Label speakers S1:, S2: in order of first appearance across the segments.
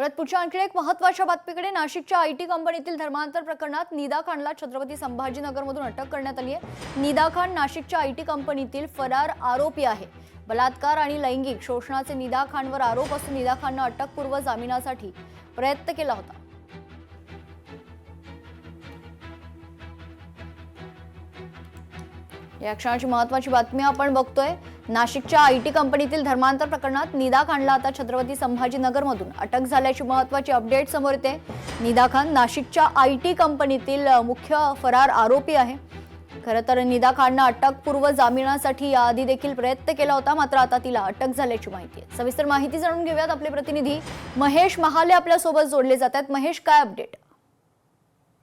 S1: परत पुढच्या आणखी एक महत्त्वाच्या बातमीकडे नाशिकच्या आयटी कंपनीतील धर्मांतर प्रकरणात निदा खानला छत्रपती संभाजीनगरमधून अटक करण्यात आली आहे। निदा खान नाशिकच्या आयटी कंपनीतील फरार आरोपी आहे। बलात्कार आणि लैंगिक शोषणाचे निदा खानवर आरोप असून निदा खानने अटकपूर्व जामिनासाठी प्रयत्न केला होता। या क्षणाची महत्त्वाची बातमी आपण बघतोय। नाशिकच्या आयटी कंपनीतील धर्मांतर प्रकरणात निदा खानला आता छत्रपती संभाजीनगरमधून अटक झाल्याची महत्त्वाची अपडेट समोर येते। निदा खान नाशिकच्या आयटी कंपनीतील मुख्य फरार आरोपी आहे। खरं तर निदा खानने अटकपूर्व जामिनासाठी याआधी देखील प्रयत्न केला होता, मात्र आता तिला अटक झाल्याची माहिती आहे। सविस्तर माहिती जाणून घेऊयात। आपले प्रतिनिधी महेश महाले आपल्या सोबत जोडले जात आहेत। महेश, काय अपडेट?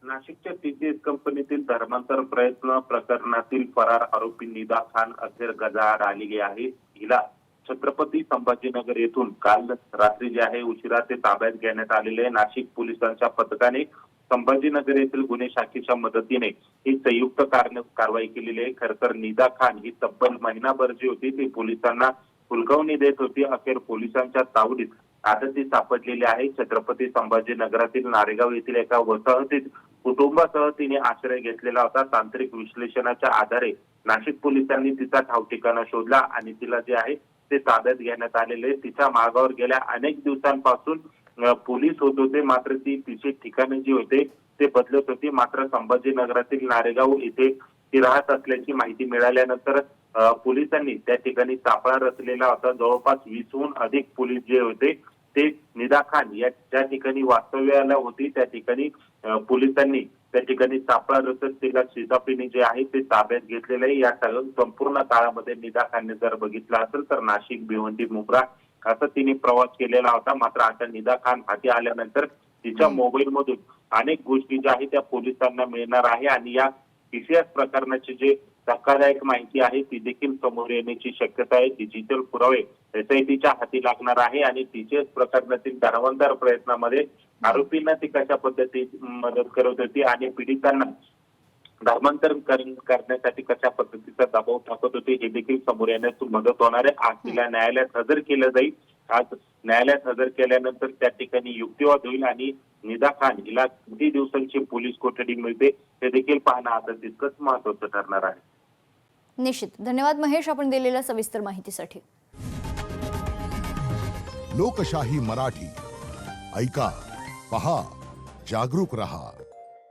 S2: नाशिकच्या टीसीएस कंपनीतील धर्मांतर प्रयत्न प्रकरणातील फरार आरोपी निदा खान अखेर गजाआड आलेली आहे। हिला छत्रपती संभाजीनगर येथून काल रात्री जे आहे उशिरा ते ताब्यात घेण्यात आलेले नाशिक पोलिसांच्या पथकाने संभाजीनगर येथील गुन्हे शाखेच्या मदतीने ही संयुक्त कारवाई केलेली आहे। खरं तर निदा खान ही तब्बल महिनाभर जी होती ती पोलिसांना हुलकावणी देत होती। अखेर पोलिसांच्या तावडीत आता ती सापडलेली आहे। छत्रपती संभाजीनगरातील नारेगाव येथील एका वसाहतीत कुटुंबासह तिने आश्रय घेतलेला होता। तांत्रिक विश्लेषणाच्या आधारे नाशिक पोलिसांनी तिचा ठाव ठिकाणा शोधला आणि तिला जे आहे ते ताब्यात घेण्यात आलेले। तिच्या मागावर गेल्या अनेक दिवसांपासून पोलीस होत होते, मात्र तिचे ठिकाणे जे होते ते बदलत होती। मात्र संभाजीनगरातील नारेगाव येथे ती राहत असल्याची माहिती मिळाल्यानंतर पोलिसांनी त्या ठिकाणी सापळा रचलेला होता। जवळपास 20हून अधिक पोलीस जे होते ते निदा खान या ज्या ठिकाणी वास्तव्याला होती त्या ठिकाणी पोलिसांनी त्या ठिकाणी सापळा रचत तिला शिताफीने जे आहे ते ताब्यात घेतलेलं आहे। या संपूर्ण काळामध्ये निदा खानने जर बघितलं असेल तर नाशिक, भिवंडी, मुंब्रा असा तिने प्रवास केलेला होता। मात्र आता निदा खान हाती आल्यानंतर तिच्या मोबाईल मधून अनेक गोष्टी ज्या आहेत त्या पोलिसांना मिळणार आहे आणि या टीसीएस प्रकरणाची जे धक्कादायक माहिती आहे ती देखील समोर येण्याची शक्यता आहे। डिजिटल पुरावे एसआयटीच्या हाती लागणार आहे आणि टीसीएस प्रकरणातील धर्मांतर प्रयत्नामध्ये आरोपींना ती कशा पद्धतीने मदत करत होती आणि पीडितांना धर्मांतर करण्यासाठी कशा पद्धतीचा दबाव टाकत होते हे देखील समोर येण्यास मदत होणार आहे। आज तिला न्यायालयात हजर केलं जाईल। आज न्यायालयात हजर केल्यानंतर त्या ठिकाणी युक्तिवाद होईल आणि निदा खान हिला किती दिवसांची पोलीस कोठडी मिळते हे देखील पाहणं आता तितकंच महत्त्वाचं ठरणार आहे।
S1: निश्चित। धन्यवाद महेश, आपण दिलेल्या सविस्तर माहितीसाठी।
S3: लोकशाही मराठी ऐका, पहा, जागरूक रहा।